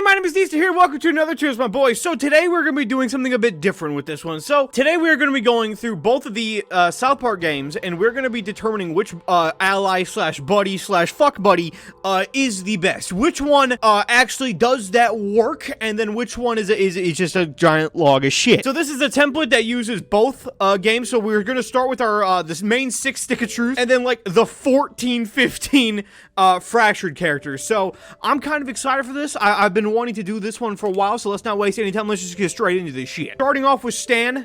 my name is Neesterhere. Welcome to another Cheers, my boys. So today we're going to be doing something a bit different with this one. So today we're going to be going through both of the South Park games, and we're going to be determining which ally slash buddy slash fuck buddy is the best. Which one actually does that work, and then which one is just a giant log of shit. So this is a template that uses both games. So we're going to start with our this main 6 stick of truth, and then like the 14, 15 fractured characters. So I'm kind of excited for this. I've been wanting to do this one for a while, so let's not waste any time. Let's just get straight into this shit. Starting off with Stan.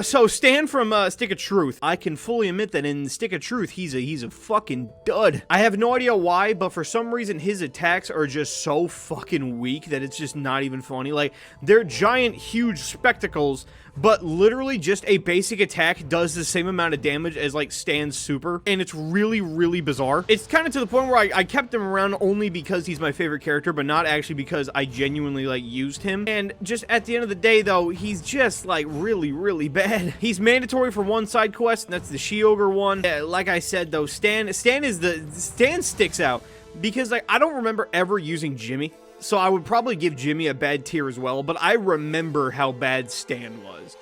So Stan from Stick of Truth. I can fully admit that in Stick of Truth, he's a fucking dud. I have no idea why, but for some reason, his attacks are just so fucking weak that it's just not even funny. Like, they're giant, huge spectacles, but literally just a basic attack does the same amount of damage as like Stan's super, and it's really, really bizarre. It's kind of to the point where I kept him around only because he's my favorite character, but not actually because I genuinely like used him. And just at the end of the day though, he's just like really, really bad. He's mandatory for one side quest, and that's the She-Ogre one. Like I said though, Stan sticks out because like I don't remember ever using Jimmy. So I would probably give Jimmy a bad tier as well, but I remember how bad Stan was.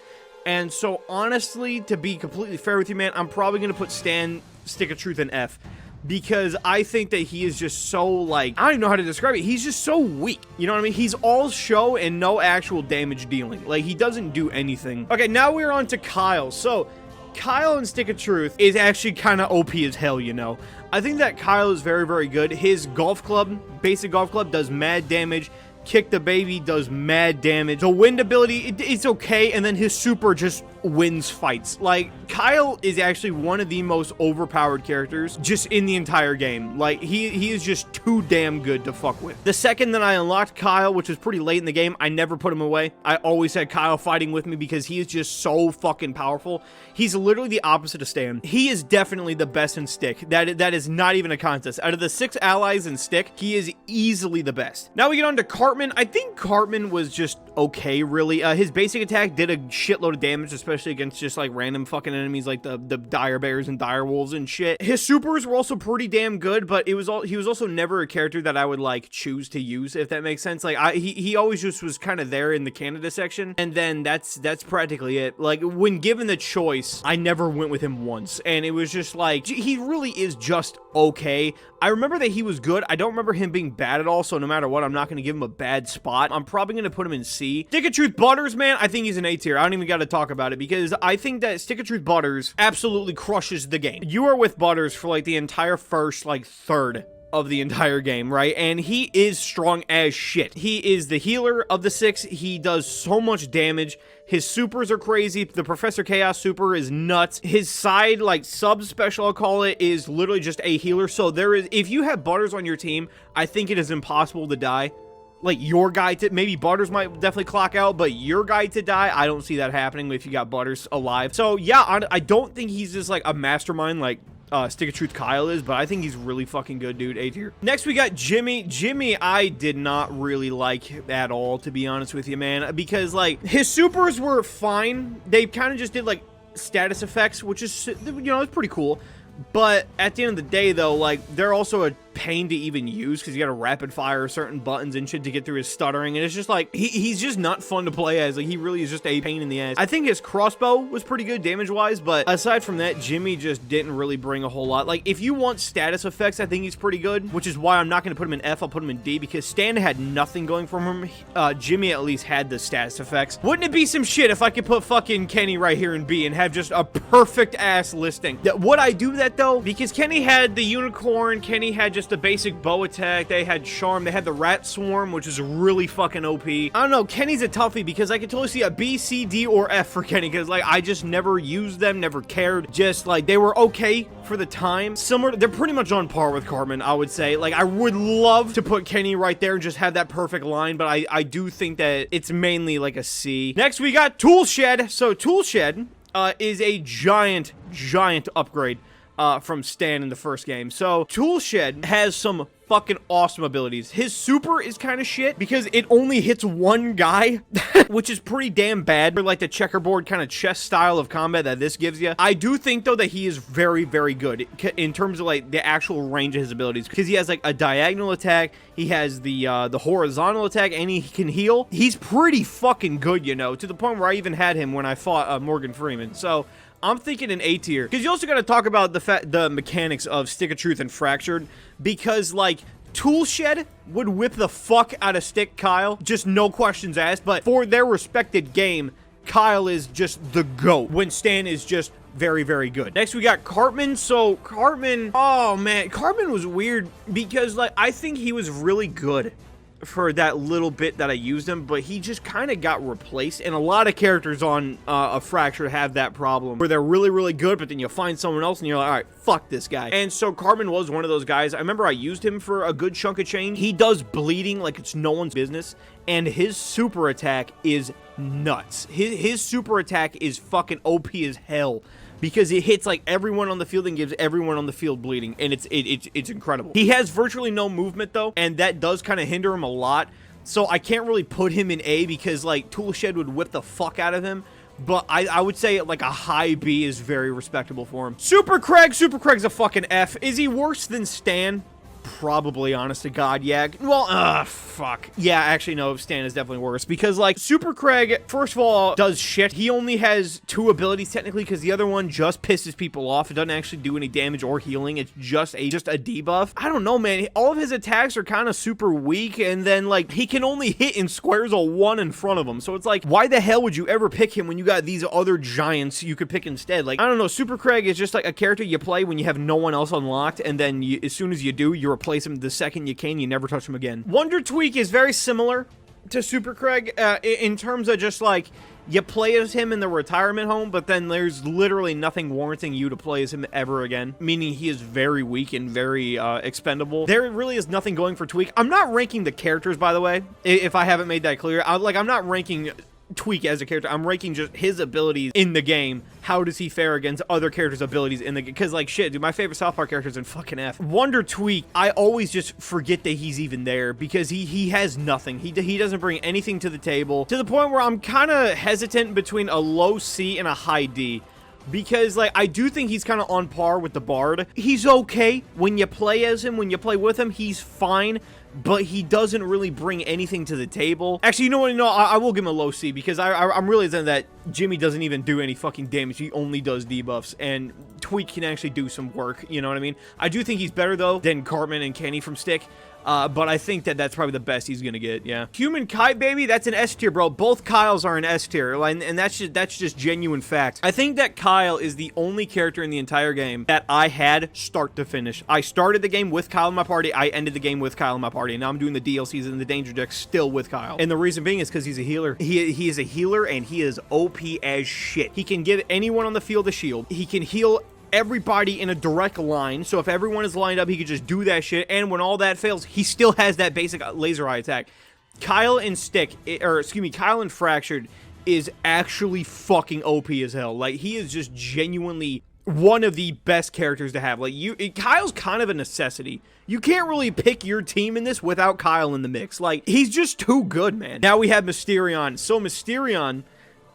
And so honestly, to be completely fair with you, man, I'm probably going to put Stan Stick of Truth in F. Because I think that he is just so, like, I don't even know how to describe it. He's just so weak. You know what I mean? He's all show and no actual damage dealing. Like, he doesn't do anything. Okay, now we're on to Kyle. So, Kyle in Stick of Truth is actually kind of OP as hell, you know. I think that Kyle is very, very good. His golf club, basic golf club, does mad damage. Kick the Baby does mad damage. The wind ability, it's okay, and then his super just wins fights. Like, Kyle is actually one of the most overpowered characters just in the entire game. Like, he is just too damn good to fuck with. The second that I unlocked Kyle, which was pretty late in the game, I never put him away. I always had Kyle fighting with me because he is just so fucking powerful. He's literally the opposite of Stan. He is definitely the best in Stick. That is not even a contest. Out of the 6 allies in Stick, he is easily the best. Now we get on to Cartman. I think Cartman was just okay, really. His basic attack did a shitload of damage, especially against just like random fucking enemies like the dire bears and dire wolves and shit. His supers were also pretty damn good, but he was also never a character that I would like choose to use, if that makes sense. Like he always just was kind of there in the Canada section, and then that's practically it. Like, when given the choice, I never went with him once, and it was just like, he really is just okay. I remember that he was good. I don't remember him being bad at all, so no matter what, I'm not going to give him a bad spot. I'm probably going to put him in C. Stick of Truth Butters, man, I think he's an A tier. I don't even got to talk about it because I think that Stick of Truth Butters absolutely crushes the game. You are with Butters for like the entire first like third of the entire game, right? And he is strong as shit. He is the healer of the 6. He does so much damage. His supers are crazy. The Professor Chaos super is nuts. His side, like, sub special, I'll call it, is literally just a healer. So there is, if you have Butters on your team, I think it is impossible to die. Like, your guy to, maybe Butters might definitely clock out, but your guy to die, I don't see that happening if you got Butters alive. So yeah, I don't think he's just like a mastermind like Stick of Truth Kyle is, but I think he's really fucking good, dude. A tier. Next, we got Jimmy. Jimmy, I did not really like at all, to be honest with you, man, because like his supers were fine. They kind of just did like status effects, which is, you know, it's pretty cool. But at the end of the day, though, like, they're also a pain to even use because you gotta rapid fire certain buttons and shit to get through his stuttering, and it's just like, he's just not fun to play as. Like, he really is just a pain in the ass. I think his crossbow was pretty good damage-wise, but aside from that, Jimmy just didn't really bring a whole lot. Like, if you want status effects, I think he's pretty good, which is why I'm not gonna put him in F, I'll put him in D, because Stan had nothing going for him. Jimmy at least had the status effects. Wouldn't it be some shit if I could put fucking Kenny right here in B and have just a perfect-ass listing? Would I do that, though? Because Kenny had the unicorn, Kenny had just a basic bow attack, they had charm, they had the rat swarm, which is really fucking OP. I don't know, Kenny's a toughie because I can totally see a B, C, D, or F for Kenny, because like I just never used them, never cared. Just like they were okay for the time. Similar, they're pretty much on par with Cartman, I would say. Like, I would love to put Kenny right there and just have that perfect line, but I do think that it's mainly like a C. Next, we got Toolshed. So Toolshed is a giant upgrade from Stan in the first game. So Toolshed has some fucking awesome abilities. His super is kind of shit because it only hits one guy, which is pretty damn bad for like the checkerboard kind of chess style of combat that this gives you. I do think though that he is very, very good in terms of like the actual range of his abilities, because he has like a diagonal attack, he has the horizontal attack, and he can heal. He's pretty fucking good, you know, to the point where I even had him when I fought Morgan Freeman. So I'm thinking an A tier, because you also got to talk about the mechanics of Stick of Truth and Fractured, because like Tool Shed would whip the fuck out of Stick Kyle, just no questions asked. But for their respected game, Kyle is just the GOAT, when Stan is just very, very good. Next, we got Cartman. So Cartman, oh man, Cartman was weird because like I think he was really good for that little bit that I used him, but he just kind of got replaced, and a lot of characters on a Fracture have that problem where they're really, really good, but then you find someone else and you're like, all right, fuck this guy. And so Cartman was one of those guys. I remember I used him for a good chunk of change. He does bleeding like it's no one's business, and his super attack is nuts. His super attack is fucking OP as hell, because it hits like everyone on the field and gives everyone on the field bleeding, and it's incredible. He has virtually no movement though, and that does kind of hinder him a lot. So I can't really put him in A, because like Tool Shed would whip the fuck out of him. But I would say like a high B is very respectable for him. Super Craig's a fucking F. Is he worse than Stan? Probably, honest to God, yeah. Well, fuck. Yeah, actually, no, Stan is definitely worse, because, like, Super Craig, first of all, does shit. He only has 2 abilities, technically, because the other one just pisses people off. It doesn't actually do any damage or healing. It's just a debuff. I don't know, man. All of his attacks are kind of super weak, and then, like, he can only hit in squares of 1 in front of him. So it's like, why the hell would you ever pick him when you got these other giants you could pick instead? Like, I don't know. Super Craig is just, like, a character you play when you have no one else unlocked, and then as soon as you do, you replace him the second you can. You never touch him again. Wonder Tweek is very similar to Super Craig in terms of just like you play as him in the retirement home, but then there's literally nothing warranting you to play as him ever again, meaning he is very weak and very expendable. There really is nothing going for Tweek. I'm not ranking the characters, by the way, if I haven't made that clear. I'm not ranking Tweek as a character. I'm ranking just his abilities in the game. How does he fare against other characters' abilities in the game? Because, like, shit, dude, my favorite South Park character is in fucking F. Wonder Tweek, I always just forget that he's even there, because he has nothing. He doesn't bring anything to the table, to the point where I'm kind of hesitant between a low C and a high D. Because, like, I do think he's kind of on par with the Bard. He's okay when you play as him, when you play with him, he's fine, but he doesn't really bring anything to the table. Actually, you know what? No, I will give him a low C, because I'm realizing that Jimmy doesn't even do any fucking damage. He only does debuffs, and Tweek can actually do some work, you know what I mean? I do think he's better, though, than Cartman and Kenny from Stick. But I think that that's probably the best he's gonna get, yeah. Human Kite, baby, that's an S tier, bro. Both Kyles are an S tier, and that's just genuine fact. I think that Kyle is the only character in the entire game that I had start to finish. I started the game with Kyle in my party, I ended the game with Kyle in my party, and now I'm doing the DLCs and the Danger Deck still with Kyle. And the reason being is because he's a healer. He is a healer, and he is OP as shit. He can give anyone on the field a shield. He can heal everybody in a direct line, so if everyone is lined up, he could just do that shit, and when all that fails, he still has that basic laser eye attack. Kyle and Kyle and Fractured is actually fucking OP as hell. Like, he is just genuinely one of the best characters to have. Like, Kyle's kind of a necessity. You can't really pick your team in this without Kyle in the mix. Like, he's just too good, man. Now we have Mysterion. So Mysterion,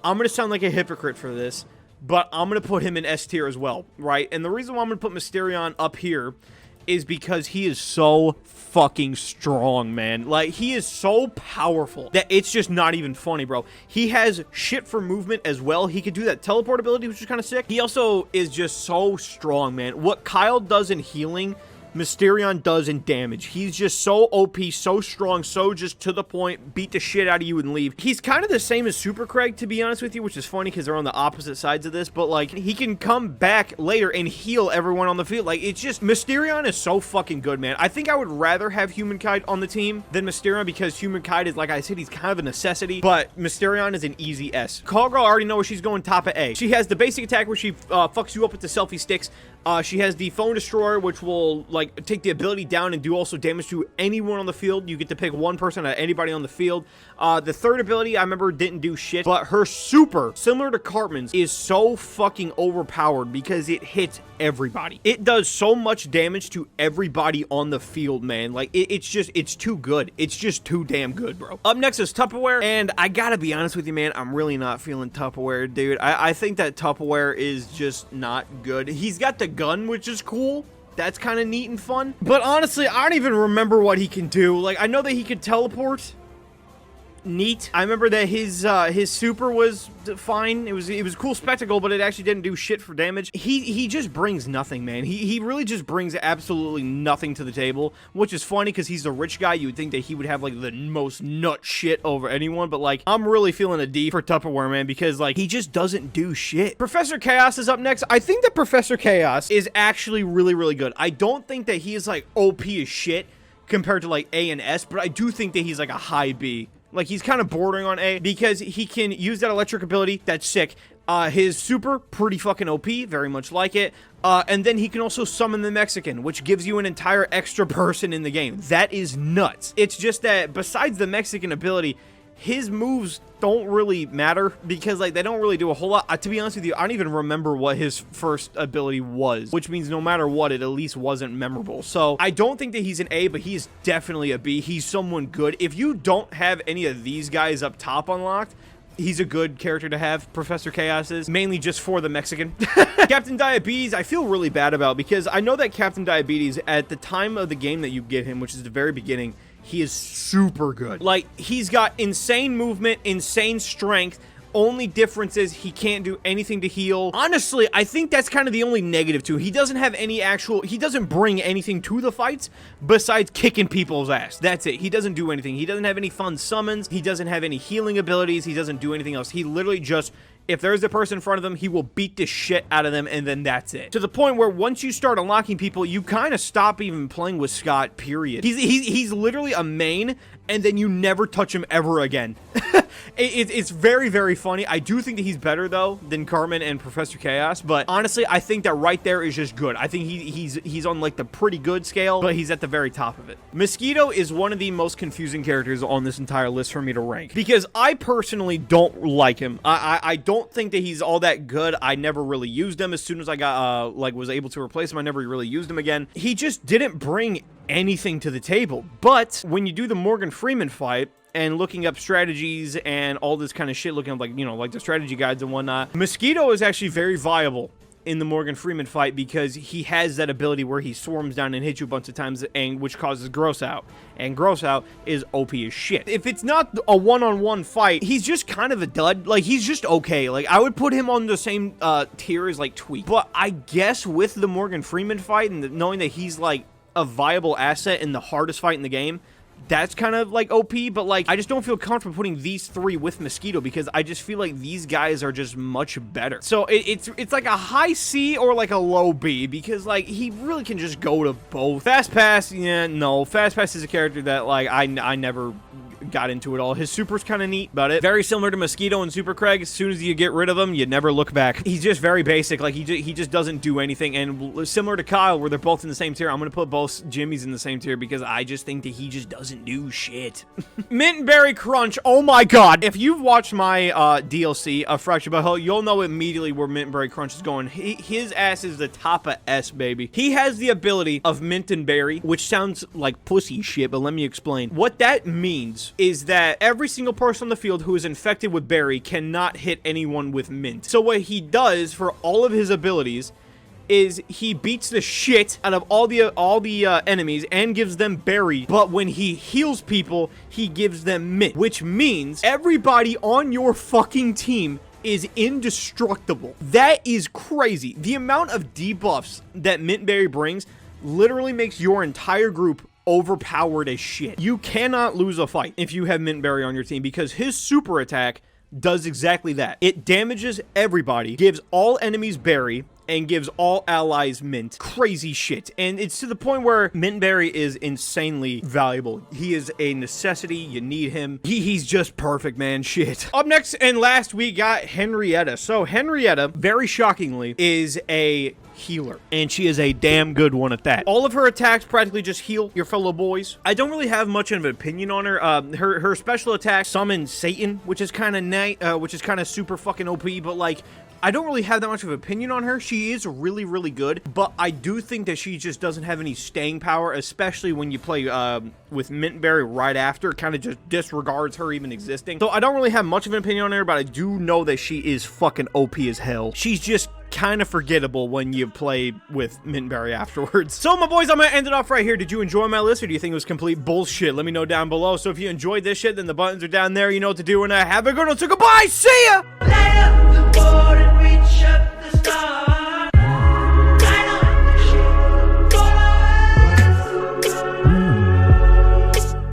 I'm gonna sound like a hypocrite for this, but I'm going to put him in S tier as well, right? And the reason why I'm going to put Mysterion up here is because he is so fucking strong, man. Like, he is so powerful that it's just not even funny, bro. He has shit for movement as well. He could do that teleport ability, which is kind of sick. He also is just so strong, man. What Kyle does in healing, Mysterion does in damage. He's just so OP, so strong, so just to the point, beat the shit out of you and leave. He's kind of the same as Super Craig, to be honest with you, which is funny because they're on the opposite sides of this, but like, he can come back later and heal everyone on the field. Like, it's just, Mysterion is so fucking good, man. I think I would rather have Human Kite on the team than Mysterion, because Human Kite is, like I said, he's kind of a necessity, but Mysterion is an easy S. Call Girl, I already know where she's going, top of A. She has the basic attack where she fucks you up with the selfie sticks. She has the Phone Destroyer, which will, like, take the ability down and do also damage to anyone on the field. You get to pick one person out of anybody on the field. The third ability, I remember, didn't do shit, but her super, similar to Cartman's, is so fucking overpowered because it hits everybody. It does so much damage to everybody on the field, man. Like, it's too good. It's just too damn good, bro. Up next is Tupperware, and I gotta be honest with you, man, I'm really not feeling Tupperware, dude. I think that Tupperware is just not good. He's got the gun, which is cool. That's kind of neat and fun. But honestly, I don't even remember what he can do. Like, I know that he could teleport. Neat. I remember that his super was fine. It was a cool spectacle, but it actually didn't do shit for damage. He just brings nothing, man. He really just brings absolutely nothing to the table, which is funny because he's a rich guy. You would think that he would have like the most nut shit over anyone, but like I'm really feeling a D for Tupperware, man, because like he just doesn't do shit. Professor Chaos is up next. I think that Professor Chaos is actually really, really good. I don't think that he is like OP as shit compared to like A and S, but I do think that he's like a high B. Like, he's kind of bordering on A because he can use that electric ability. That's sick. His super, pretty fucking OP, very much like it. And then he can also summon the Mexican, which gives you an entire extra person in the game. That is nuts. It's just that besides the Mexican ability, his moves don't really matter because, like, they don't really do a whole lot. To be honest with you, I don't even remember what his first ability was, which means no matter what, it at least wasn't memorable. So I don't think that he's an A, but he is definitely a B. He's someone good. If you don't have any of these guys up top unlocked, he's a good character to have. Professor Chaos is mainly just for the Mexican. Captain Diabetes, I feel really bad about because I know that Captain Diabetes, at the time of the game that you get him, which is the very beginning, he is super good. Like, he's got insane movement, insane strength. Only difference is he can't do anything to heal. Honestly, I think that's kind of the only negative too. He doesn't have any he doesn't bring anything to the fights besides kicking people's ass. That's it. He doesn't do anything. He doesn't have any fun summons. He doesn't have any healing abilities. He doesn't do anything else. He literally just, if there's a person in front of them, he will beat the shit out of them, and then that's it. To the point where once you start unlocking people, you kind of stop even playing with Scott, period. He's literally a main, and then you never touch him ever again. It's very, very funny. I do think that he's better, though, than Cartman and Professor Chaos, but honestly, I think that right there is just good. I think he's on, like, the pretty good scale, but he's at the very top of it. Mosquito is one of the most confusing characters on this entire list for me to rank, because I personally don't like him. I don't think that he's all that good. I never really used him. As soon as I got, was able to replace him, I never really used him again. He just didn't bring anything to the table. But when you do the Morgan Freeman fight, and looking up strategies and all this kind of shit, looking up, like, you know, like the strategy guides and whatnot, Mosquito is actually very viable in the Morgan Freeman fight because he has that ability where he swarms down and hits you a bunch of times, and which causes Gross Out. And Gross Out is OP as shit. If it's not a one-on-one fight, he's just kind of a dud. Like, he's just okay. Like, I would put him on the same tier as, like, Tweek. But I guess with the Morgan Freeman fight and knowing that he's, like, a viable asset in the hardest fight in the game, that's kind of like OP, but like I just don't feel comfortable putting these three with Mosquito because I just feel like these guys are just much better. So it's like a high C or like a low B because like he really can just go to both. Fast Pass, yeah, no. Fast Pass is a character that like I never got into it all. His super's kind of neat, but very similar to Mosquito and Super Craig. As soon as you get rid of him, you never look back. He's just very basic. Like he just doesn't do anything. And similar to Kyle, where they're both in the same tier, I'm gonna put both Jimmys in the same tier because I just think that he just doesn't do shit. Mint Berry Crunch. Oh my god! If you've watched my DLC of Fractured But Whole, you'll know immediately where Mint Berry Crunch is going. His ass is the top of S, baby. He has the ability of Mint and Berry, which sounds like pussy shit, but let me explain. What that means is that every single person on the field who is infected with Berry cannot hit anyone with Mint. So what he does for all of his abilities is he beats the shit out of all the enemies and gives them Berry, but when he heals people, he gives them Mint, which means everybody on your fucking team is indestructible. That is crazy. The amount of debuffs that Mint Berry brings literally makes your entire group overpowered as shit. You cannot lose a fight if you have Mint Berry on your team because his super attack does exactly that. It damages everybody, gives all enemies Berry, and gives all allies mint. Crazy shit. And it's to the point where Mintberry is insanely valuable. He is a necessity. You need him. He's just perfect, man. Shit. Up next and last, we got Henrietta. So Henrietta, very shockingly, is a healer, and she is a damn good one at that. All of her attacks practically just heal your fellow boys. I don't really have much of an opinion on her. Her special attack summons Satan, which is kind of nice, which is kind of super fucking OP, but like, I don't really have that much of an opinion on her. She is really, really good, but I do think that she just doesn't have any staying power, especially when you play with Mintberry right after. It kind of just disregards her even existing. So I don't really have much of an opinion on her, but I do know that she is fucking OP as hell. She's just kind of forgettable when you play with Mintberry afterwards. So my boys, I'm gonna end it off right here. Did you enjoy my list, or do you think it was complete bullshit? Let me know down below. So if you enjoyed this shit, then the buttons are down there. You know what to do, and have a good one. So goodbye. See ya.